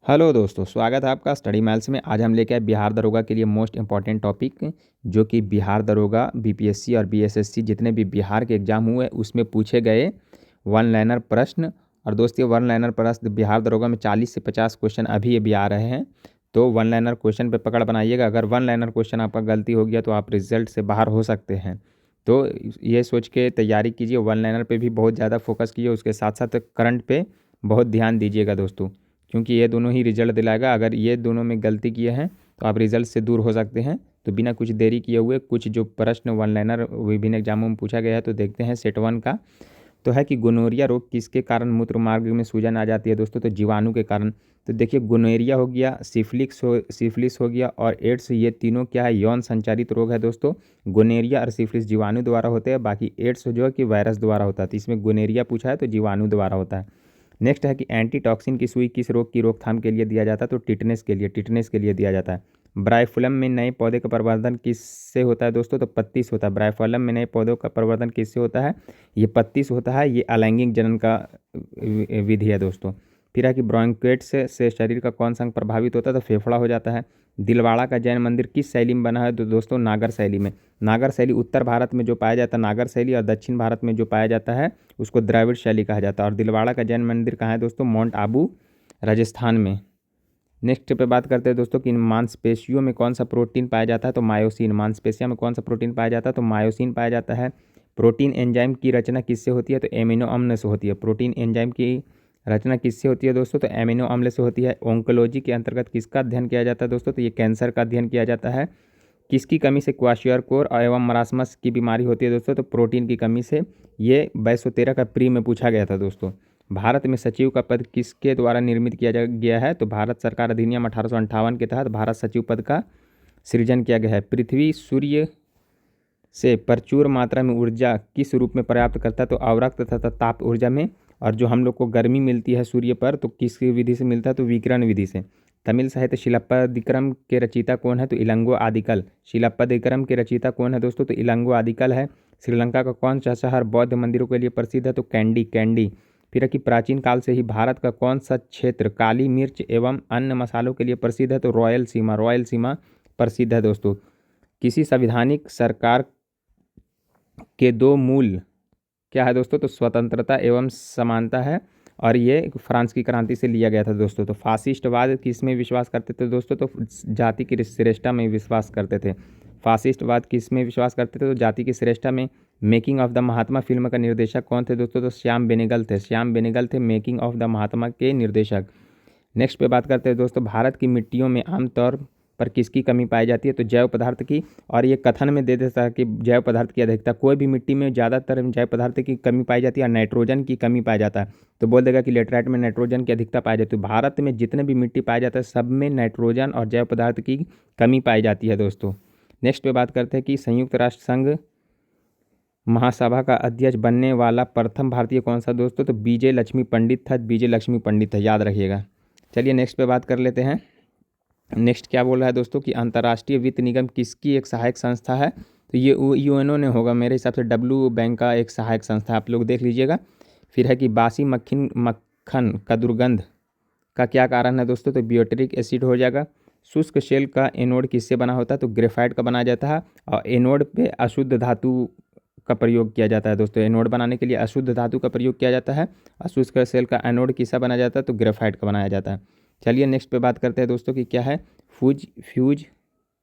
Hello दोस्तों, स्वागत है आपका स्टडी माइल्स में। आज हम लेके आए बिहार दरोगा के लिए मोस्ट इंपॉर्टेंट टॉपिक, जो कि बिहार दरोगा बीपीएससी और बीएसएससी जितने भी बिहार के एग्जाम हुए उसमें पूछे गए वन लाइनर प्रश्न। और दोस्तों, वन लाइनर प्रश्न बिहार दरोगा में 40 से 50 क्वेश्चन अभी भी आ रहे हैं, तो वन लाइनर क्वेश्चन पे पकड़ बनाइएगा। अगर वन लाइनर क्वेश्चन आपका गलती हो गया तो आप रिजल्ट से बाहर हो सकते हैं। तो ये सोच के तैयारी कीजिए, वन लाइनर पे भी बहुत ज़्यादा फोकस कीजिए, उसके साथ साथ करंट पे बहुत ध्यान दीजिएगा दोस्तों, क्योंकि ये दोनों ही रिजल्ट दिलाएगा। अगर ये दोनों में गलती किए हैं तो आप रिजल्ट से दूर हो सकते हैं। तो बिना कुछ देरी किए हुए कुछ जो प्रश्न वन लाइनर विभिन्न एग्जामों में पूछा गया है तो देखते हैं। सेट वन का तो है कि गोनोरिया रोग किसके कारण मूत्र मार्ग में सूजन आ जाती है दोस्तों? तो जीवाणु के कारण। तो देखिए, गोनोरिया हो गया, सिफिलिस हो गया और एड्स, ये तीनों क्या है? यौन संचारित रोग है दोस्तों। गोनोरिया और सिफिलिस जीवाणु द्वारा होते हैं, बाकी एड्स जो है कि वायरस द्वारा होता है। तो इसमें गोनोरिया पूछा है तो जीवाणु द्वारा होता है। नेक्स्ट है कि एंटीटॉक्सिन की सुई किस रोग की रोकथाम के लिए दिया जाता है? तो टिटनेस के लिए दिया जाता है। ब्राइफलम में नए पौधे का प्रवर्धन किससे होता है दोस्तों? तो पत्ती से होता है। ब्राइफलम में नए पौधों का प्रवर्धन किससे होता है? ये पत्ती से होता है। ये अलैंगिक जनन का विधि है दोस्तों। फिर है कि ब्रोंकेट्स से शरीर का कौन सा अंग प्रभावित होता है? तो फेफड़ा हो जाता है। दिलवाड़ा का जैन मंदिर किस शैली में बना है? तो दोस्तों नागर शैली में। नागर शैली उत्तर भारत में जो पाया जाता है नागर शैली, और दक्षिण भारत में जो पाया जाता है उसको द्रविड़ शैली कहा जाता है। और दिलवाड़ा का जैन मंदिर कहाँ है दोस्तों? माउंट आबू, राजस्थान में। नेक्स्ट पे बात करते हैं दोस्तों कि मांसपेशियों में कौन सा प्रोटीन पाया जाता है? तो मायोसिन। मांसपेशियों में कौन सा प्रोटीन पाया जाता है? तो मायोसिन पाया जाता है। प्रोटीन एंजाइम की रचना किससे होती है? तो एमिनो अम्ल से होती है। प्रोटीन एंजाइम की रचना किससे होती है दोस्तों? तो एमिनो अम्ल से होती है। ओंकोलॉजी के अंतर्गत किसका अध्ययन किया जाता है दोस्तों? तो ये कैंसर का अध्ययन किया जाता है। किसकी कमी से क्वाशियरकोर एवं मरासमस की बीमारी होती है दोस्तों? तो प्रोटीन की कमी से। ये 2213 का प्री में पूछा गया था दोस्तों। भारत में सचिव का पद किसके द्वारा निर्मित किया गया है? तो भारत सरकार अधिनियम 1858 के तहत भारत सचिव पद का सृजन किया गया है। पृथ्वी सूर्य से प्रचुर मात्रा में ऊर्जा किस रूप में प्राप्त करता है? तो अवरक्त तथा ताप ऊर्जा में। और जो हम लोग को गर्मी मिलती है सूर्य पर तो किस विधि से मिलता है? तो विकिरण विधि से। तमिल साहित्य शिलापदिक्रम के रचयिता कौन है? तो इलंगो आदिकल। शिलापदिक्रम के रचयिता कौन है दोस्तों? तो इलंगो आदिकल है। श्रीलंका का कौन सा शहर बौद्ध मंदिरों के लिए प्रसिद्ध है? तो कैंडी। फिर है कि प्राचीन काल से ही भारत का कौन सा क्षेत्र काली मिर्च एवं अन्य मसालों के लिए प्रसिद्ध है? तो रॉयल सीमा प्रसिद्ध है दोस्तों। किसी संविधानिक सरकार के दो मूल क्या है दोस्तों? तो स्वतंत्रता एवं समानता है। और ये फ्रांस की क्रांति से लिया गया था दोस्तों। तो फासिस्टवाद किस में विश्वास करते थे दोस्तों? तो जाति की श्रेष्ठता में विश्वास करते थे। फासिस्टवाद किस में विश्वास करते थे? तो जाति की श्रेष्ठता में। Making of the Mahatma film का निर्देशक कौन थे दोस्तों? तो श्याम बेनेगल थे मेकिंग ऑफ द महात्मा के निर्देशक। नेक्स्ट पे बात करते हैं दोस्तों, भारत की मिट्टियों में आमतौर पर किसकी कमी पाई जाती है? तो जैव पदार्थ की। और ये कथन में दे देता है कि जैव पदार्थ की अधिकता, कोई भी मिट्टी में ज़्यादातर जैव पदार्थ की कमी पाई जाती है और नाइट्रोजन की कमी पाया जाता है। तो बोल देगा कि लेटराइट में नाइट्रोजन की अधिकता पाई जाती है। भारत में जितने भी मिट्टी पाया जाता है सब में नाइट्रोजन और जैव पदार्थ की कमी पाई जाती है दोस्तों। नेक्स्ट पे बात करते हैं कि संयुक्त राष्ट्र संघ महासभा का अध्यक्ष बनने वाला प्रथम भारतीय कौन सा दोस्तों? तो बीजे लक्ष्मी पंडित था, याद रखिएगा। चलिए नेक्स्ट पे बात कर लेते हैं। नेक्स्ट क्या बोल रहा है दोस्तों कि अंतर्राष्ट्रीय वित्त निगम किसकी एक सहायक संस्था है? तो ये यूएनओ ने होगा मेरे हिसाब से। डब्ल्यू बैंक का एक सहायक संस्था, आप लोग देख लीजिएगा। फिर है कि बासी मक्खन का दुर्गंध का क्या कारण है दोस्तों? तो ब्यूटेरिक एसिड हो जाएगा। शुष्क शेल का एनोड किससे बना होता है? तो ग्रेफाइट का बनाया जाता है। और एनोड पे अशुद्ध धातु का प्रयोग किया जाता है दोस्तों। एनोड बनाने के लिए अशुद्ध धातु का प्रयोग किया जाता है। और शुष्क शेल का एनोड किसका बनाया जाता है? तो ग्रेफाइट का बनाया जाता है। चलिए नेक्स्ट पे बात करते हैं दोस्तों कि क्या है फ्यूज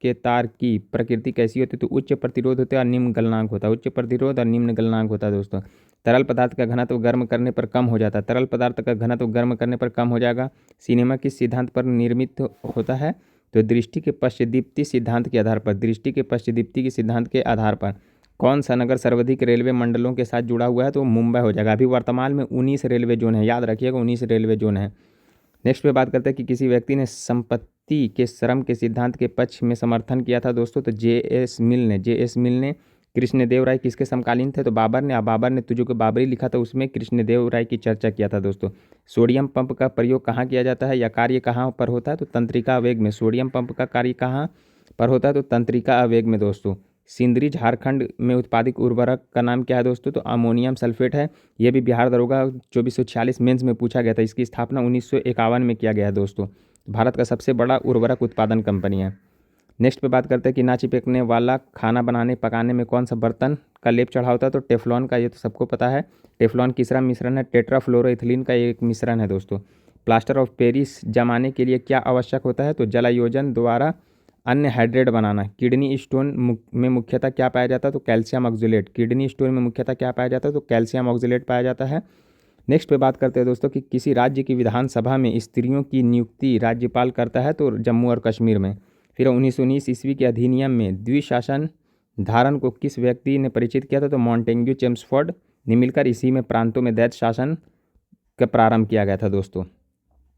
के तार की प्रकृति कैसी होती है? तो उच्च प्रतिरोध होता है और निम्न गलनांक होता है। उच्च प्रतिरोध और निम्न गलनांक होता है दोस्तों। तरल पदार्थ का घनत्व गर्म करने पर कम हो जाता है। तरल पदार्थ का घनत्व गर्म करने पर कम हो जाएगा। सिनेमा किस सिद्धांत पर निर्मित होता है? तो दृष्टि के पश्चदीप्ति सिद्धांत के आधार पर। दृष्टि के पश्चदीप्ति के सिद्धांत के आधार पर। कौन सा नगर सर्वाधिक रेलवे मंडलों के साथ जुड़ा हुआ है? तो मुंबई हो जाएगा। अभी वर्तमान में 19 रेलवे जोन है, याद रखिएगा 19 रेलवे जोन है। नेक्स्ट पे बात करते हैं कि किसी व्यक्ति ने संपत्ति के श्रम के सिद्धांत के पक्ष में समर्थन किया था दोस्तों। तो जे.एस. मिल ने। कृष्णदेव राय किसके समकालीन थे? तो बाबर ने। बाबर ने तुझको को बाबरी लिखा था, उसमें कृष्णदेव राय की चर्चा किया था दोस्तों। सोडियम पंप का प्रयोग कहाँ किया जाता है या कार्य कहाँ पर होता है? तो तंत्रिका आवेग में। सोडियम पंप का कार्य कहाँ पर होता है? तो तंत्रिका आवेग में दोस्तों। सिंदरी झारखंड में उत्पादित उर्वरक का नाम क्या है दोस्तों? तो अमोनियम सल्फेट है। ये भी बिहार दरोगा 2446 मेंस में पूछा गया था। इसकी स्थापना 1951 में किया गया है दोस्तों। भारत का सबसे बड़ा उर्वरक उत्पादन कंपनी है। नेक्स्ट पे बात करते हैं कि ना चिपकने वाला खाना बनाने पकाने में कौन सा बर्तन का लेप चढ़ा होता है, तो टेफ्लॉन का, ये तो सबको पता है। टेफ्लॉन किसरा मिश्रण है, टेट्राफ्लोरोइथिलीन का एक मिश्रण है दोस्तों। प्लास्टर ऑफ पेरिस जमाने के लिए क्या आवश्यक होता है, तो जलायोजन द्वारा अन्य हाइड्रेट बनाना। किडनी स्टोन में मुख्यतः क्या पाया जाता है, तो कैल्शियम ऑक्जेलेट। किडनी स्टोन में मुख्यतः क्या पाया जाता है, तो कैल्शियम ऑक्जेलेट पाया जाता है। नेक्स्ट पे बात करते हैं दोस्तों कि किसी राज्य की विधानसभा में स्त्रियों की नियुक्ति राज्यपाल करता है, तो जम्मू और कश्मीर में। फिर 1919 ईस्वी के अधिनियम में द्विशासन धारण को किस व्यक्ति ने परिचित किया था, तो मॉन्टेग्यू चेम्सफोर्ड ने मिलकर इसी में प्रांतों में दैत्य शासन का प्रारंभ किया गया था दोस्तों।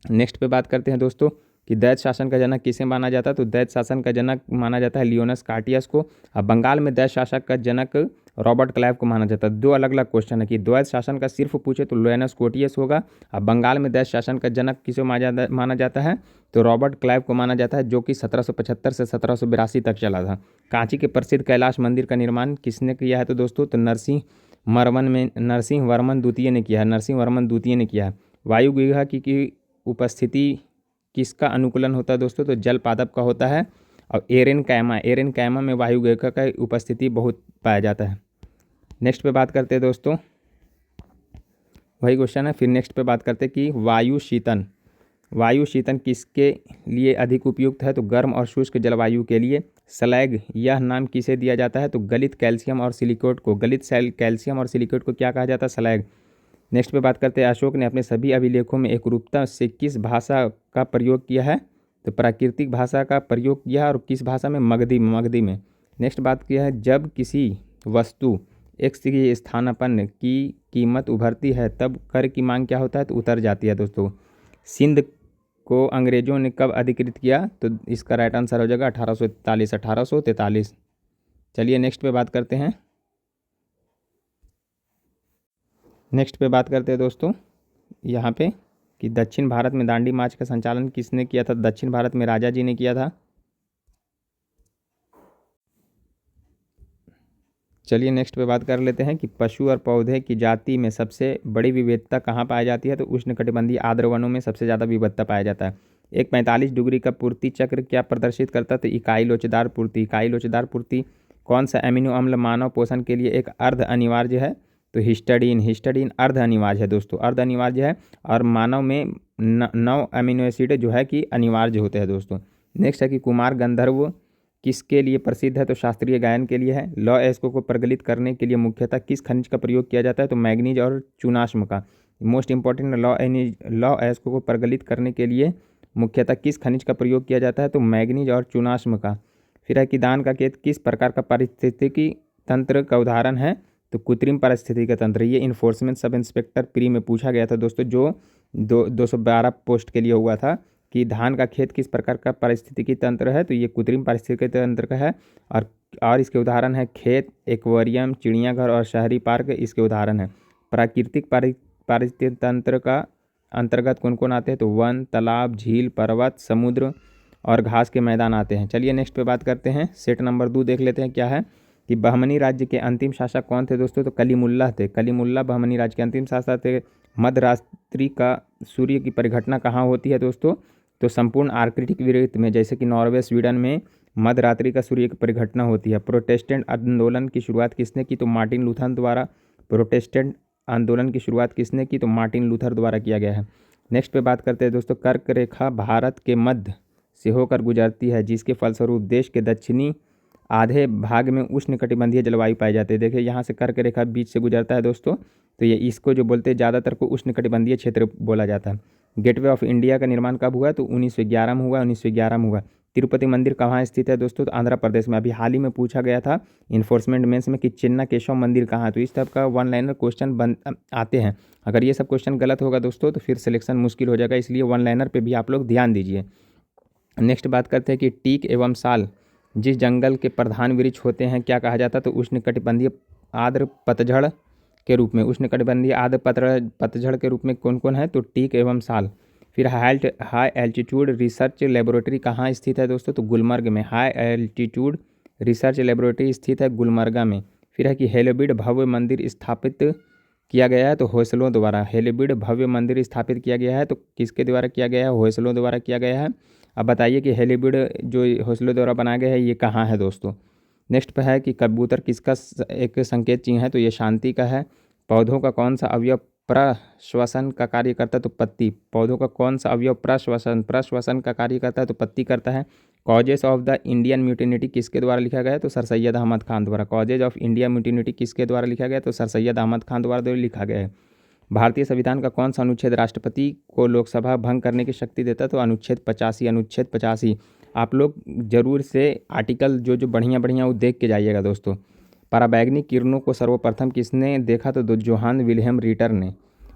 नेक्स्ट पे बात करते हैं दोस्तों कि दैत्य शासन का जनक किसे माना जाता है, तो दैत्य शासन का जनक माना जाता है लियोनस कार्टियस को। अब बंगाल में दैत्य शासक का जनक रॉबर्ट क्लाइव को माना जाता है। दो अलग अलग क्वेश्चन है कि दैत्य शासन का सिर्फ पूछे तो लियोनस कार्टियस होगा। अब बंगाल में दैत्य शासन का जनक किसे माना जाता है, तो रॉबर्ट क्लाइव को माना जाता है, जो कि 1775 से 1782 तक चला था। कांची के प्रसिद्ध कैलाश मंदिर का निर्माण किसने किया है, तो दोस्तों तो नरसिंह वर्मन द्वितीय ने किया है। नरसिंह वर्मन द्वितीय ने किया है। वायुगुहा की उपस्थिति किसका अनुकूलन होता है दोस्तों, तो जल पादप का होता है। और एरेन कैमा में वायुगुहा का उपस्थिति बहुत पाया जाता है। नेक्स्ट पे बात करते हैं दोस्तों, वही क्वेश्चन है। फिर नेक्स्ट पे बात करते हैं कि वायु शीतन किसके लिए अधिक उपयुक्त है, तो गर्म और शुष्क जलवायु के लिए। स्लैग यह नाम किसे दिया जाता है, तो गलित कैल्शियम और सिलिकेट को। कैल्शियम और सिलिकेट को क्या कहा जाता है, स्लैग। नेक्स्ट पे बात करते हैं अशोक ने अपने सभी अभिलेखों में एकरूपता से किस भाषा का प्रयोग किया है, तो प्राकृतिक भाषा का प्रयोग किया है। और किस भाषा में, मगधी में। नेक्स्ट बात किया है जब किसी वस्तु एक्स की स्थानापन्न की कीमत उभरती है तब कर की मांग क्या होता है, तो उतर जाती है दोस्तों। सिंध को अंग्रेजों ने कब अधिकृत किया, तो इसका राइट आंसर हो जाएगा 1843। चलिए नेक्स्ट पे बात करते हैं। नेक्स्ट पे बात करते हैं दोस्तों यहाँ पे कि दक्षिण भारत में दांडी मार्च का संचालन किसने किया था, दक्षिण भारत में राजा जी ने किया था। चलिए नेक्स्ट पे बात कर लेते हैं कि पशु और पौधे की जाति में सबसे बड़ी विविधता कहाँ पाई जाती है, तो उष्णकटिबंधीय आर्द्र वनों में सबसे ज़्यादा विविधता पाया जाता है। एक 45 डिग्री का पूर्ति चक्र क्या प्रदर्शित करता है, तो इकाई लोचदार पूर्ति कौन सा अमीनो अम्ल मानव पोषण के लिए एक अर्ध अनिवार्य है, तो हिस्टाडीन अर्ध अनिवार्य है दोस्तों, अर्ध अनिवार्य है। और मानव में 9 अमीनो एसिड जो है कि अनिवार्य होते हैं दोस्तों। नेक्स्ट है कि कुमार गंधर्व किसके लिए प्रसिद्ध है, तो शास्त्रीय गायन के लिए है। लौह अयस्कों को प्रज्वलित करने के लिए मुख्यतः किस खनिज का प्रयोग किया जाता है, तो मैग्नीज और चूनाश्म का। मोस्ट इंपॉर्टेंट, लौह अयस्कों को प्रज्वलित करने के लिए मुख्यतः किस खनिज का प्रयोग किया जाता है, तो मैग्नीज और चूनाश्म का। फिर है कि दान का खेत किस प्रकार का पारिस्थितिकी तंत्र का उदाहरण है, तो कृत्रिम पारिस्थितिकी तंत्र। ये इन्फोर्समेंट सब इंस्पेक्टर प्री में पूछा गया था दोस्तों, जो 212 पोस्ट के लिए हुआ था कि धान का खेत किस प्रकार का पारिस्थितिकी तंत्र है, तो ये कृत्रिम पारिस्थितिकी तंत्र का है। और इसके उदाहरण है खेत, एक्वेरियम, चिड़ियाघर और शहरी पार्क इसके उदाहरण है। प्राकृतिक पारिस्थितिकी तंत्र का अंतर्गत कौन कौन आते हैं, तो वन, तालाब, झील, पर्वत, समुद्र और घास के मैदान आते हैं। चलिए नेक्स्ट पे बात करते हैं। सेट नंबर 2 देख लेते हैं क्या है कि बहमनी राज्य के अंतिम शासक कौन थे दोस्तों, तो कलीमुल्लाह थे। कलीमुल्लाह बहमनी राज्य के अंतिम शासक थे। मध्यरात्रि का सूर्य की परिघटना कहाँ होती है दोस्तों, तो संपूर्ण आर्कटिक वृत्त में, जैसे कि नॉर्वे, स्वीडन में मध्यरात्रि का सूर्य की परिघटना होती है। प्रोटेस्टेंट आंदोलन की शुरुआत किसने की, तो मार्टिन लूथर द्वारा। प्रोटेस्टेंट आंदोलन की शुरुआत किसने की, तो मार्टिन लूथर द्वारा किया गया है। नेक्स्ट पे बात करते हैं दोस्तों, कर्क रेखा भारत के मध्य से होकर गुजरती है, जिसके फलस्वरूप देश के दक्षिणी आधे भाग में उष्णकटिबंधीय जलवायु पाई जाती है। देखिए यहाँ से कर्क रेखा बीच से गुजरता है दोस्तों, तो ये इसको जो बोलते हैं ज़्यादातर को उष्णकटिबंधीय क्षेत्र बोला जाता है। गेटवे ऑफ इंडिया का निर्माण कब हुआ, तो 1911 में हुआ। 1911 में हुआ। तिरुपति मंदिर कहाँ स्थित है दोस्तों, तो आंध्र प्रदेश में। अभी हाल ही में पूछा गया था इन्फोर्समेंट मेंस में कि चिन्ना केशव मंदिर कहाँ है, तो इस टाइप का वन लाइनर क्वेश्चन आते हैं। अगर ये सब क्वेश्चन गलत होगा दोस्तों तो फिर सिलेक्शन मुश्किल हो जाएगा, इसलिए वन लाइनर पे भी आप लोग ध्यान दीजिए। नेक्स्ट बात करते हैं कि टीक एवं साल जिस जंगल के प्रधान वृक्ष होते हैं क्या कहा जाता है, तो उष्णकटिबंधीय आर्द्र पतझड़ के रूप में। उष्णकटिबंधीय आर्द्र पतझड़ के रूप में कौन कौन है, तो टीक एवं साल। फिर हाई एल्टीट्यूड रिसर्च लेबोरेटरी कहाँ स्थित है दोस्तों, तो गुलमर्ग में। हाई एल्टीट्यूड रिसर्च लेबोरेटरी स्थित है गुलमर्गा में। फिर है कि हेलोबिड भव्य मंदिर स्थापित किया गया है? तो होयसलों द्वारा। हेलिब्रिड भव्य मंदिर स्थापित किया गया है, तो किसके द्वारा किया गया है? होयसलों द्वारा किया गया है। अब बताइए कि हेलिब्रिड जो होयसलों द्वारा बनाया गया है ये कहाँ है दोस्तों? नेक्स्ट पे है कि कबूतर किसका एक संकेत चिन्ह है? तो ये शांति का है। पौधों का कौन सा अवयव प्रश्वसन का कार्य करता है? तो पत्ती। पौधों का कौन सा अवयव प्रश्वसन का कार्य करता है? तो पत्ती करता है। कॉजेज ऑफ द इंडियन म्यूटिनिटी किसके द्वारा लिखा गया है? तो सर सैयद अहमद खान द्वारा। कॉजेज ऑफ इंडिया म्यूटिनिटी किसके द्वारा लिखा गया है? तो सर सैयद अहमद खान द्वारा लिखा गया है। भारतीय संविधान का कौन सा अनुच्छेद राष्ट्रपति को लोकसभा भंग करने की शक्ति देता है? तो अनुच्छेद 85। अनुच्छेद 85 आप लोग जरूर से आर्टिकल जो बढ़िया बढ़िया वो देख के जाइएगा दोस्तों। पराबैंगनी किरणों को सर्वप्रथम किसने देखा? तो जोहान विल्हेम रिटर ने।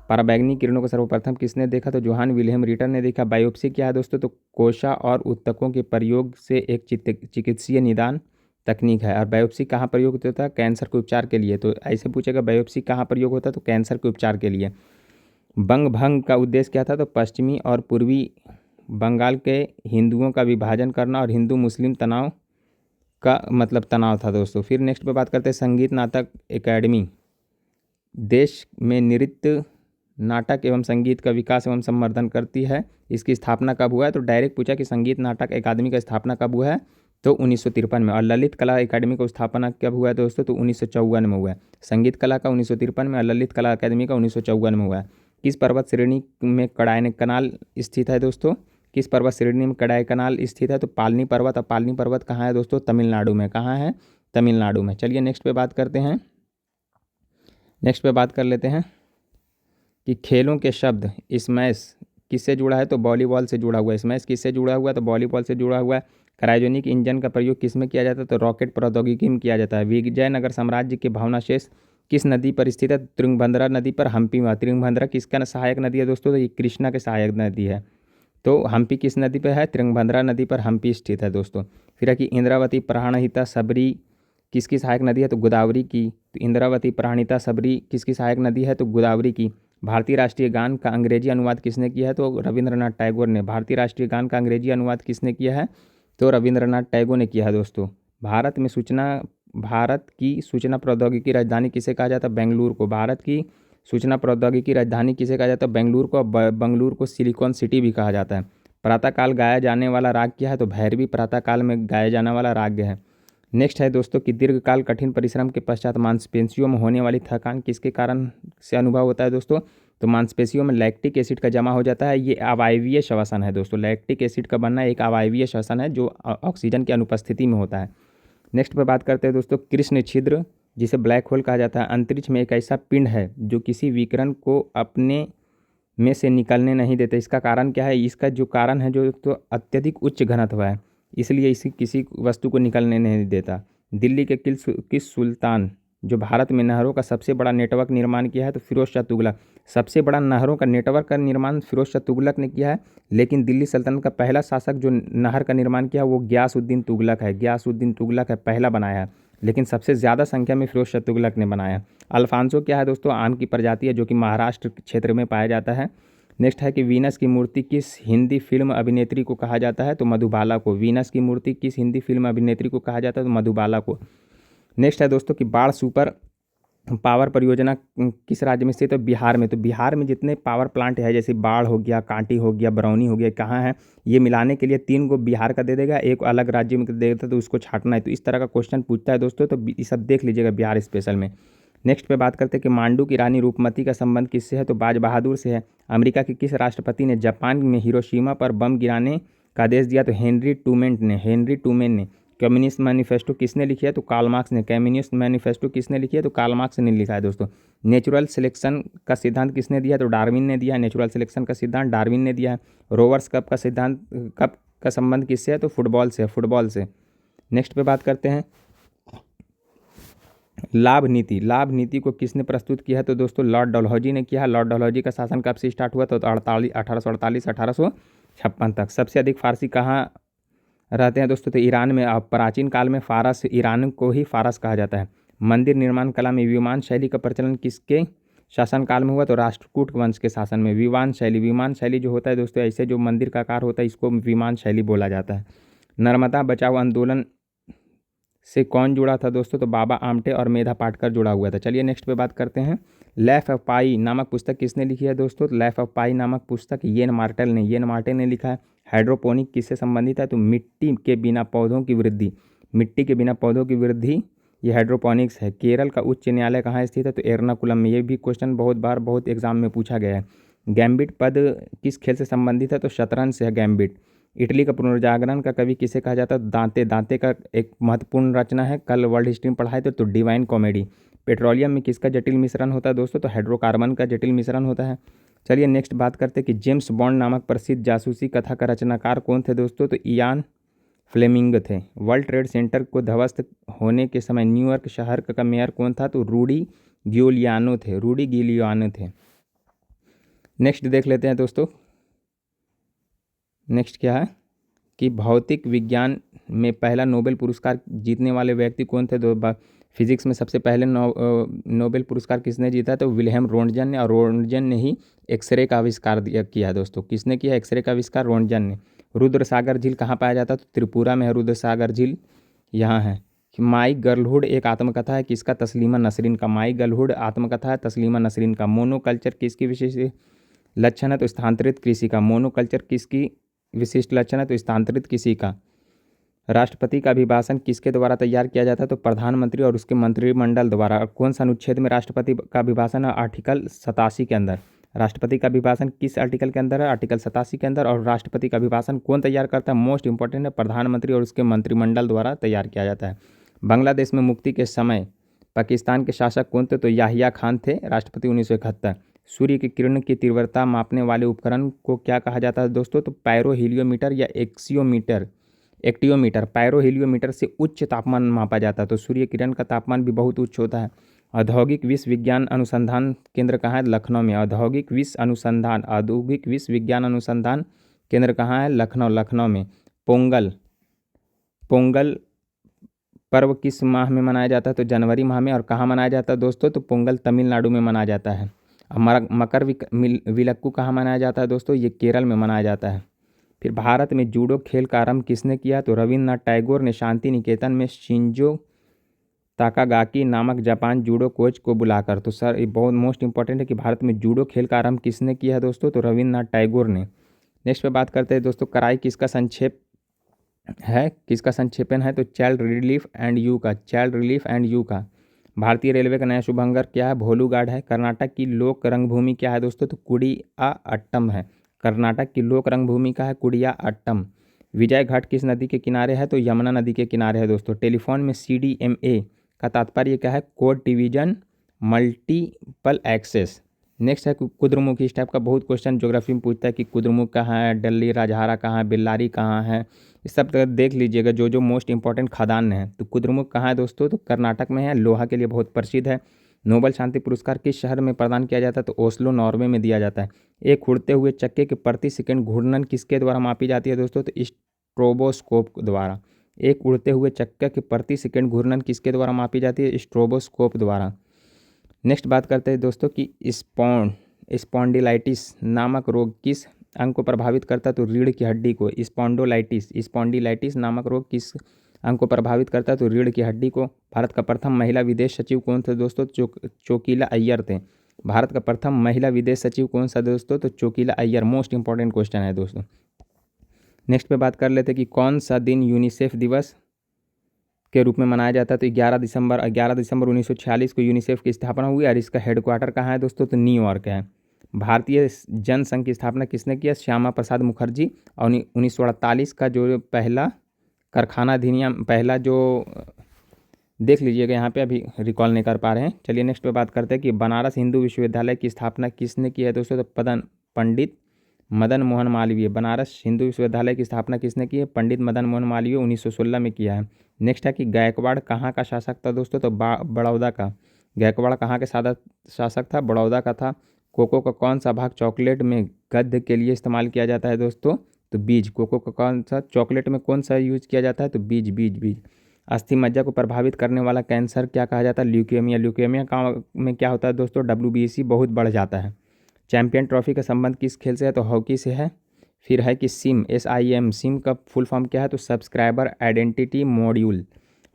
पराबैंगनी किरणों को सर्वप्रथम किसने देखा? तो जोहान विल्हेम रिटर ने देखा। बायोप्सी क्या है दोस्तों? तो कोशा और ऊतकों के प्रयोग से एक चिकित्सीय निदान तकनीक है। और बायोप्सी कहाँ प्रयोग होता है? कैंसर के उपचार के लिए। तो ऐसे पूछेगा बायोप्सी कहाँ प्रयोग होता है? तो कैंसर के उपचार के लिए। बंग भंग का उद्देश्य क्या था? तो पश्चिमी और पूर्वी बंगाल के हिंदुओं का विभाजन करना और हिंदू मुस्लिम तनाव का मतलब तनाव था दोस्तों। फिर नेक्स्ट पे बात करते हैं संगीत नाटक एकेडमी देश में नृत्य नाटक एवं संगीत का विकास एवं संवर्धन करती है। इसकी स्थापना कब हुआ है? तो डायरेक्ट पूछा कि संगीत नाटक अकादमी का स्थापना कब हुआ है? तो 1953 में। और ललित कला अकादमी का स्थापना कब हुआ है दोस्तों? तो 1954 में हुआ है। संगीत कला का 1953 में और ललित कला अकादमी का 1954 में हुआ है। किस पर्वत श्रेणी में कड़ाईकनाल स्थित है दोस्तों? किस पर्वत श्रेणी में कड़ाईकनाल स्थित है? तो पालनी पर्वत। और पालनी पर्वत कहाँ है दोस्तों? तमिलनाडु में। कहाँ है? तमिलनाडु में। चलिए नेक्स्ट पे बात करते हैं। नेक्स्ट पे बात कर लेते हैं कि खेलों के शब्द स्मैश किससे जुड़ा है? तो वॉलीबॉल से जुड़ा हुआ है। स्मैश किससे जुड़ा हुआ है? तो वॉलीबॉल से जुड़ा हुआ है। क्रायोजेनिक इंजन का प्रयोग किस में किया जाता है? तो रॉकेट प्रौद्योगिकी में किया जाता है। विजयनगर साम्राज्य के भावनाशेष किस नदी पर स्थित है? तुंगभद्रा नदी पर। हम्पी में। तुंगभद्रा किसका सहायक नदी है दोस्तों? तो ये कृष्णा के सहायक नदी है। तो हम्पी किस नदी पर है? तुंगभद्रा नदी पर हम्पी स्थित है दोस्तों। फिर है कि इंद्रावती प्राणहिता सबरी किसकी सहायक नदी है? तो गोदावरी की। तो इंद्रावती प्राणहिता सबरी किसकी सहायक नदी है? तो गोदावरी की। भारतीय राष्ट्रीय गान का अंग्रेजी अनुवाद किसने किया है? तो रविंद्रनाथ टैगोर ने। भारतीय राष्ट्रीय गान का अंग्रेजी अनुवाद किसने किया है? तो रविंद्रनाथ टैगोर ने किया है दोस्तों। भारत की सूचना प्रौद्योगिकी राजधानी किसे कहा जाता है? बेंगलुरु को। भारत की सूचना प्रौद्योगिकी राजधानी किसे कहा जाता है? बेंगलुरु को। बेंगलुरु को सिलिकॉन सिटी भी कहा जाता है। प्रातःकाल गाया जाने वाला राग क्या है? तो भैरवी प्रातःकाल में गाया जाने वाला राग है। नेक्स्ट है दोस्तों कि दीर्घकाल कठिन परिश्रम के पश्चात मांसपेशियों में होने वाली थकान किसके कारण से अनुभव होता है दोस्तों? तो मांसपेशियों में लैक्टिक एसिड का जमा हो जाता है। ये अवायवीय श्वसन है दोस्तों। लैक्टिक एसिड का बनना एक अवायवीय श्वसन है जो ऑक्सीजन की अनुपस्थिति में होता है। नेक्स्ट पर बात करते हैं दोस्तों कृष्ण छिद्र जिसे ब्लैक होल कहा जाता है। अंतरिक्ष में एक ऐसा पिंड है जो किसी विकिरण को अपने में से निकलने नहीं देता। इसका कारण क्या है? इसका जो कारण है जो तो अत्यधिक उच्च घनत्व है, इसलिए इसी किसी वस्तु को निकलने नहीं देता। दिल्ली के किस सुल्तान जो भारत में नहरों का सबसे बड़ा नेटवर्क निर्माण किया है? तो फिरोज शाह तुगलक। सबसे बड़ा नहरों का नेटवर्क का निर्माण फिरोज शाह तुगलक ने किया है। लेकिन दिल्ली सल्तनत का पहला शासक जो नहर का निर्माण किया वो गयासउद्दीन तुगलक है। गयासउद्दीन तुगलक है पहला बनाया है, लेकिन सबसे ज़्यादा संख्या में फिरोज शाह तुगलक ने बनाया। अल्फांसो क्या है दोस्तों? आम की प्रजाति है जो कि महाराष्ट्र क्षेत्र में पाया जाता है। नेक्स्ट है कि वीनस की मूर्ति किस हिंदी फिल्म अभिनेत्री को कहा जाता है? तो मधुबाला को। वीनस की मूर्ति किस हिंदी फिल्म अभिनेत्री को कहा जाता है? तो मधुबाला को। नेक्स्ट है दोस्तों कि बाढ़ सुपर पावर परियोजना किस राज्य में स्थित है? तो बिहार में। तो बिहार में जितने पावर प्लांट है जैसे बाढ़ हो गया, कांटी हो गया, बरौनी हो गया, कहाँ है? ये मिलाने के लिए 3 को बिहार का दे देगा, एक अलग राज्य में दे देगा, तो उसको छांटना है। तो इस तरह का क्वेश्चन पूछता है दोस्तों, तो ये सब देख लीजिएगा बिहार स्पेशल में। नेक्स्ट पे बात करते हैं कि मांडू की रानी रूपमती का संबंध किससे है? तो बाज बहादुर से है। अमेरिका के किस राष्ट्रपति ने जापान में हिरोशिमा पर बम गिराने का आदेश दिया? तो हेनरी ट्रूमैन ने। कम्युनिस्ट मैनिफेस्टो किसने लिखी है? तो कार्ल मार्क्स ने। कम्युनिस्ट मैनिफेस्टो किसने लिखी है? तो कार्ल मार्क्स ने लिखा है दोस्तों। नेचुरल सिलेक्शन का सिद्धांत किसने दिया? तो डार्विन ने दिया है। नेचुरल सिलेक्शन का सिद्धांत डार्विन ने दिया है। रोवर्स कप का सिद्धांत कप का संबंध किससे है? तो फुटबॉल से। नेक्स्ट पे बात करते हैं लाभ नीति को किसने प्रस्तुत किया है? तो दोस्तों लॉर्ड डलहौजी ने किया है। लॉर्ड डलहौजी का शासन कब से स्टार्ट हुआ? तो 1856 तक। सबसे अधिक फारसी कहाँ रहते हैं दोस्तों? तो ईरान में। प्राचीन काल में फारस, ईरान को ही फारस कहा जाता है। मंदिर निर्माण कला में विमान शैली का प्रचलन किसके शासनकाल में हुआ? तो राष्ट्रकूट वंश के शासन में। विमान शैली जो होता है दोस्तों, ऐसे जो मंदिर का आकार होता है इसको विमान शैली बोला जाता है। नर्मदा बचाओ आंदोलन से कौन जुड़ा था दोस्तों? तो बाबा आमटे और मेधा पाटकर जुड़ा हुआ था। चलिए नेक्स्ट पे बात करते हैं। लाइफ ऑफ पाई नामक पुस्तक किसने लिखी है दोस्तों? लाइफ ऑफ पाई नामक पुस्तक येन मार्टेल ने लिखा है। हाइड्रोपोनिक किससे संबंधित है? तो मिट्टी के बिना पौधों की वृद्धि, ये हाइड्रोपोनिक्स है। केरल का उच्च न्यायालय कहाँ स्थित है? तो एर्नाकुलम में। ये भी क्वेश्चन बहुत बार बहुत एग्जाम में पूछा गया है। गैम्बिट पद किस खेल से संबंधित है? तो शतरंज से है गैम्बिट। इटली का पुनर्जागरण का कवि किसे कहा जाता है? दांते का एक महत्वपूर्ण रचना है, कल वर्ल्ड हिस्ट्री में पढ़ाए थे, तो डिवाइन कॉमेडी। पेट्रोलियम में किसका जटिल मिश्रण होता है दोस्तों? तो हाइड्रोकार्बन का जटिल मिश्रण होता है। चलिए नेक्स्ट बात करते हैं कि जेम्स बॉन्ड नामक प्रसिद्ध जासूसी कथा का रचनाकार कौन थे दोस्तों? तो इयान फ्लेमिंग थे। वर्ल्ड ट्रेड सेंटर को ध्वस्त होने के समय न्यूयॉर्क शहर का मेयर कौन था? तो रूडी गिउलियानो थे। नेक्स्ट देख लेते हैं दोस्तों। नेक्स्ट क्या है कि भौतिक विज्ञान में पहला नोबेल पुरस्कार जीतने वाले व्यक्ति कौन थे? फिजिक्स में सबसे पहले नोबेल पुरस्कार किसने जीता? तो विल्हेम रोंटगन ने। और रोंटगन ने ही एक्सरे का आविष्कार किया दोस्तों। किसने किया एक्सरे का आविष्कार? रोंटगन ने। रुद्र सागर झील कहाँ पाया जाता है? तो त्रिपुरा में है रुद्र सागर झील, यहाँ है। माई गर्लहुड एक आत्मकथा है, किसका? तस्लीमा नसरीन का। माई गर्लहुड आत्मकथा है तस्लीमा नसरीन का। मोनोकल्चर किसकी विशेष लक्षण है? तो स्थानांतरित कृषि का। मोनोकल्चर किसकी विशिष्ट लक्षण है? तो स्थानांतरित कृषि का। राष्ट्रपति का अभिभाषण किसके द्वारा तैयार किया जाता है? तो प्रधानमंत्री और उसके मंत्रिमंडल द्वारा। कौन सा अनुच्छेद में राष्ट्रपति का अभिभाषण है? आर्टिकल 87 के अंदर। राष्ट्रपति का अभिभाषण किस आर्टिकल के अंदर है? आर्टिकल 87 के अंदर। और राष्ट्रपति का अभिभाषण कौन तैयार करता है? मोस्ट इंपॉर्टेंट है, प्रधानमंत्री और उसके मंत्रिमंडल द्वारा तैयार किया जाता है। बांग्लादेश में मुक्ति के समय पाकिस्तान के शासक कौन थे? तो याहिया खान थे, राष्ट्रपति 1971। सूर्य की किरण की तीव्रता मापने वाले उपकरण को क्या कहा जाता है दोस्तों? तो पायरोहीलियोमीटर या एक्टियोमीटर। पायरोहीलियोमीटर से उच्च तापमान मापा जाता है। तो सूर्य किरण का तापमान भी बहुत उच्च होता है। औद्योगिक विश्वविज्ञान अनुसंधान केंद्र कहाँ है? लखनऊ में। औद्योगिक विश्वविज्ञान अनुसंधान केंद्र कहाँ है? लखनऊ में। पोंगल पर्व किस माह में मनाया जाता है? तो जनवरी माह में। और कहाँ मनाया जाता है दोस्तों? तो पोंगल तमिलनाडु में मनाया जाता है। मकर विलक्कू कहाँ मनाया जाता है दोस्तों? ये केरल में मनाया जाता है। फिर भारत में जूडो खेल का आरंभ किसने किया? तो रविन्द्रनाथ टैगोर ने शांति निकेतन में शिंजो ताकागाकी नामक जापान जूडो कोच को बुलाकर। तो सर ये बहुत मोस्ट इंपॉर्टेंट है कि भारत में जूडो खेल का आरंभ किसने किया है दोस्तों? तो रविन्द्रनाथ टैगोर ने। नेक्स्ट पे बात करते हैं दोस्तों, कराई किसका संक्षेपण है? तो चाइल्ड रिलीफ एंड यू का। भारतीय रेलवे का नया शुभंकर क्या है? भोलूगाड है। कर्नाटक की लोक रंगभूमि क्या है दोस्तों? तो कुडिया अट्टम है। कर्नाटक की लोक रंगभूमि का है कुडिया अट्टम। विजय घाट किस नदी के किनारे है? तो यमुना नदी के किनारे है दोस्तों। टेलीफोन में CDMA का तात्पर्य क्या है? Code division multiple access. Next है कुद्रमुख। इस टाइप का बहुत क्वेश्चन ज्योग्राफी में पूछता है कि कुद्रमुख कहाँ है, डल्ली राजहारा कहाँ है, बेल्लारी कहाँ है। इस सब देख लीजिएगा जो मोस्ट इंपॉर्टेंट खदान है। तो कुद्रमुख कहाँ है दोस्तों? तो कर्नाटक में है, लोहा के लिए बहुत प्रसिद्ध है। नोबेल शांति पुरस्कार किस शहर में प्रदान किया जाता है? तो ओस्लो नॉर्वे में दिया जाता है। एक उड़ते हुए चक्के के प्रति सेकंड घूर्णन किसके द्वारा मापी जाती है दोस्तों? तो स्ट्रोबोस्कोप द्वारा। एक उड़ते हुए चक्के के प्रति सेकंड घूर्णन किसके द्वारा मापी जाती है? स्ट्रोबोस्कोप द्वारा। नेक्स्ट बात करते हैं दोस्तों कि स्पॉन्डिलाइटिस नामक रोग किस अंग को प्रभावित करता है? तो रीढ़ की हड्डी को। स्पॉन्डिलाइटिस नामक रोग किस अंग को प्रभावित करता है? तो रीढ़ की हड्डी को। भारत का प्रथम महिला विदेश सचिव कौन थे दोस्तों? चोकीला अय्यर थे। भारत का प्रथम महिला विदेश सचिव कौन सा दोस्तों? तो चोकीला अय्यर। मोस्ट इंपॉर्टेंट क्वेश्चन है दोस्तों। नेक्स्ट पे बात कर लेते हैं कि कौन सा दिन यूनिसेफ दिवस के रूप में मनाया जाता है? तो 11 दिसंबर 1946 को यूनिसेफ की स्थापना हुई। और इसका हेडक्वार्टर कहाँ है दोस्तों? तो न्यूयॉर्क है। भारतीय जनसंघ की स्थापना किसने किया? श्यामा प्रसाद मुखर्जी। और 1948 का जो पहला कारखाना अधिनियम, पहला जो देख लीजिएगा यहाँ पे, अभी रिकॉल नहीं कर पा रहे हैं। चलिए नेक्स्ट पे बात करते हैं कि बनारस हिंदू विश्वविद्यालय की स्थापना किसने की है दोस्तों? तो पंडित मदन मोहन मालवीय। बनारस हिंदू विश्वविद्यालय की स्थापना किसने की है? पंडित मदन मोहन मालवीय 1916 में किया है। नेक्स्ट है कि गायकवाड़ कहाँ का शासक था दोस्तों? तो बड़ौदा का। गायकवाड़ कहाँ के शासक था? बड़ौदा का था। कोको का कौन सा भाग चॉकलेट में गद्य के लिए इस्तेमाल किया जाता है दोस्तों? तो बीज। कोको का कौन सा चॉकलेट में कौन सा यूज किया जाता है? तो बीज। अस्थि मज्जा को प्रभावित करने वाला कैंसर क्या कहा जाता है? ल्यूकेमिया में क्या होता है दोस्तों? WBC बहुत बढ़ जाता है। चैंपियन ट्रॉफी का संबंध किस खेल से है? तो हॉकी से है। फिर है कि SIM का फुल फॉर्म क्या है? तो सब्सक्राइबर आइडेंटिटी मॉड्यूल।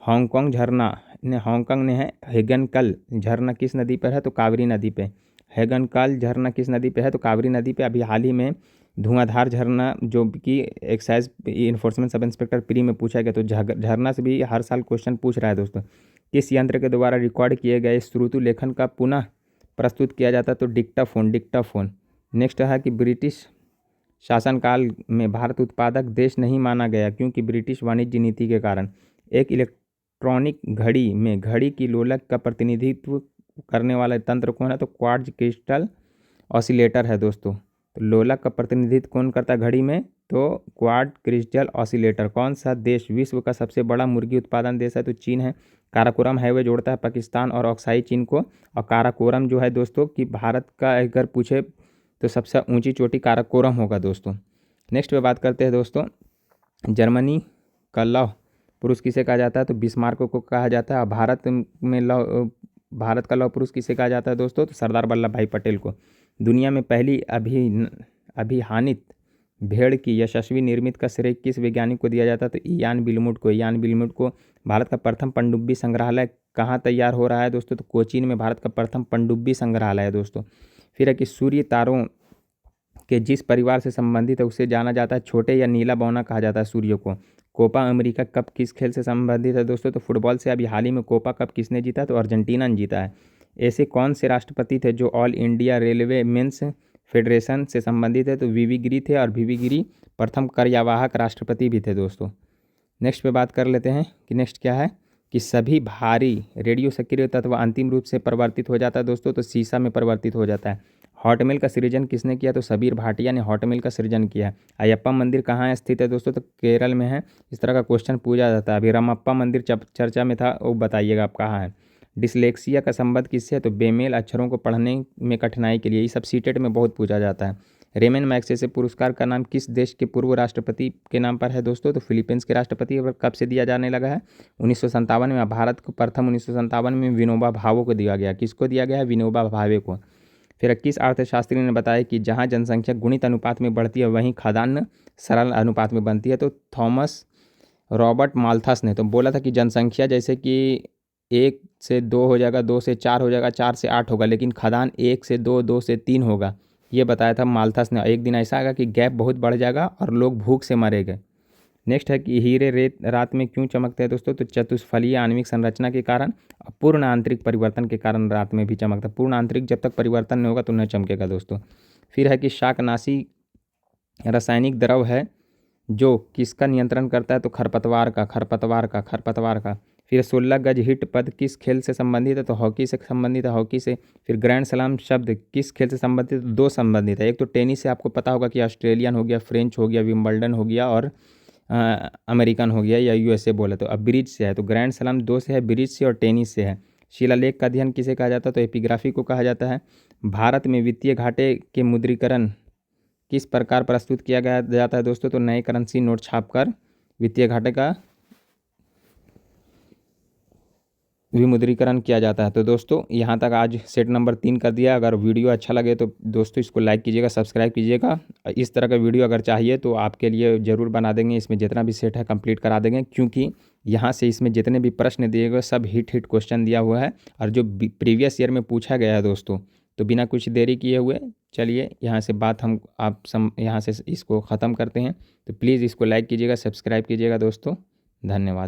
हांगकांग ने है हेगनकल झरना किस नदी पर है? तो कावेरी नदी पे। हेगनकल झरना किस नदी पे है? तो कावेरी नदी पे। अभी हाल ही में धुआंधार झरना जो कि excise enforcement sub inspector pre में पूछा गया, तो झरना से भी हर साल क्वेश्चन पूछ रहा है दोस्तों। किस यंत्र के द्वारा रिकॉर्ड किए गए श्रुति लेखन का पुनः प्रस्तुत किया जाता है? तो डिक्टाफोन। नेक्स्ट है कि ब्रिटिश शासनकाल में भारत उत्पादक देश नहीं माना गया क्योंकि ब्रिटिश वाणिज्य नीति के कारण। एक इलेक्ट्रॉनिक घड़ी में घड़ी की लोलक का प्रतिनिधित्व करने वाला तंत्र कौन है? तो क्वार्ट्ज क्रिस्टल ऑसिलेटर है दोस्तों। तो लोलक का प्रतिनिधित्व कौन करता है घड़ी में? तो क्वार्ट्ज क्रिस्टल ऑसिलेटर। कौन सा देश विश्व का सबसे बड़ा मुर्गी उत्पादन देश है? तो चीन है। काराकोरम हाईवे जोड़ता है पाकिस्तान और अक्साई चीन को। और काराकोरम जो है दोस्तों कि भारत का अगर पूछे तो सबसे ऊंची चोटी काराकोरम होगा दोस्तों। नेक्स्ट पे बात करते हैं दोस्तों, जर्मनी का लौह पुरुष किसे कहा जाता है? तो बिस्मार्क को कहा जाता है। भारत का लौह पुरुष किसे कहा जाता है दोस्तों? तो सरदार वल्लभ भाई पटेल को। दुनिया में पहली अभिहानित भेड़ की यशस्वी निर्मित का श्रेय किस वैज्ञानिक को दिया जाता है? तो इयान बिलमुट को। भारत का प्रथम पनडुब्बी संग्रहालय कहाँ तैयार हो रहा है दोस्तों? तो कोचीन में भारत का प्रथम पनडुब्बी संग्रहालय है दोस्तों। फिर है कि सूर्य तारों के जिस परिवार से संबंधित है उसे जाना जाता है छोटे या नीला बौना कहा जाता है सूर्य को। कोपा अमेरिका कप किस खेल से संबंधित है दोस्तों? तो फुटबॉल से। अभी हाल ही में कोपा कप किसने जीता? तो अर्जेंटीना ने जीता है। ऐसे कौन से राष्ट्रपति थे जो all India railway men's federation से संबंधित है? तो वीवी गिरी थे, और वीवी गिरी प्रथम कार्यवाहक राष्ट्रपति भी थे दोस्तों। नेक्स्ट पे बात कर लेते हैं कि नेक्स्ट क्या है कि सभी भारी रेडियो सक्रिय तत्व अंतिम रूप से परिवर्तित हो जाता है दोस्तों। तो सीसा में परिवर्तित हो जाता है। हॉटमेल का सृजन किसने किया? तो सबीर भाटिया ने हॉटमेल का सृजन किया है। अयप्पा मंदिर कहाँ स्थित है दोस्तों? तो केरल में है। इस तरह का क्वेश्चन पूछा जाता है। अभी रामप्पा मंदिर चर्चा में था, वो बताइएगा आप कहाँ है। डिसलेक्सिया का संबंध किससे है? तो बेमेल अक्षरों को पढ़ने में कठिनाई के लिए। ये सब सीटेट में बहुत पूछा जाता है। रेमन मैग्सेसे पुरस्कार का नाम किस देश के पूर्व राष्ट्रपति के नाम पर है दोस्तों? तो फिलीपींस के राष्ट्रपति। और कब से दिया जाने लगा है? 1957 में। भारत को प्रथम 1957 में विनोबा भावे को दिया गया। किसको दिया गया है? विनोबा भावे को। फिर किस अर्थशास्त्री ने बताया कि जहाँ जनसंख्या गुणित अनुपात में बढ़ती है वहीं खाद्यान्न सरल अनुपात में बनती है? तो थॉमस रॉबर्ट माल्थस ने। तो बोला था कि जनसंख्या जैसे कि 1 से 2 हो जाएगा, 2 से 4 हो जाएगा, 4 से 8 होगा, लेकिन खाद्यान्न 1 से 2, 2 से 3 होगा। ये बताया था माल्थस ने। एक दिन ऐसा आएगा कि गैप बहुत बढ़ जाएगा और लोग भूख से मरेंगे। नेक्स्ट है कि हीरे रात में क्यों चमकते हैं दोस्तों? तो चतुष्फलीय आणविक संरचना के कारण, पूर्ण आंतरिक परिवर्तन के कारण रात में भी चमकता है। पूर्ण आंतरिक जब तक परिवर्तन नहीं होगा तो नहीं चमकेगा दोस्तों। फिर है कि शाकनाशी रासायनिक द्रव है जो किसका नियंत्रण करता है? तो खरपतवार का। फिर 16 गज हिट पद किस खेल से संबंधित है? तो हॉकी से संबंधित है, हॉकी से। फिर ग्रैंड स्लैम शब्द किस खेल से संबंधित है? 2 संबंधित है। एक तो टेनिस से आपको पता होगा कि ऑस्ट्रेलियन हो गया, फ्रेंच हो गया, विंबलडन हो गया, और अमेरिकन हो गया या यूएसए बोले। तो अब ब्रिज से है। तो ग्रैंड स्लैम 2 से है, ब्रिज से और टेनिस से है। शिलालेख का अध्ययन किसे कहा जाता है? तो एपिग्राफी को कहा जाता है। भारत में वित्तीय घाटे के मुद्रीकरण किस प्रकार प्रस्तुत किया गया जाता है दोस्तों? तो नए करेंसी नोट छापकर वित्तीय घाटे का विमुद्रीकरण किया जाता है। तो दोस्तों यहाँ तक आज सेट नंबर 3 कर दिया। अगर वीडियो अच्छा लगे तो दोस्तों इसको लाइक कीजिएगा, सब्सक्राइब कीजिएगा। इस तरह का वीडियो अगर चाहिए तो आपके लिए ज़रूर बना देंगे। इसमें जितना भी सेट है कंप्लीट करा देंगे, क्योंकि यहाँ से इसमें जितने भी प्रश्न दिए गए सब हिट क्वेश्चन दिया हुआ है, और जो प्रीवियस ईयर में पूछा गया है दोस्तों। तो बिना कुछ देरी किए हुए चलिए यहाँ से बात हम यहाँ से इसको ख़त्म करते हैं। तो प्लीज़ इसको लाइक कीजिएगा, सब्सक्राइब कीजिएगा दोस्तों। धन्यवाद।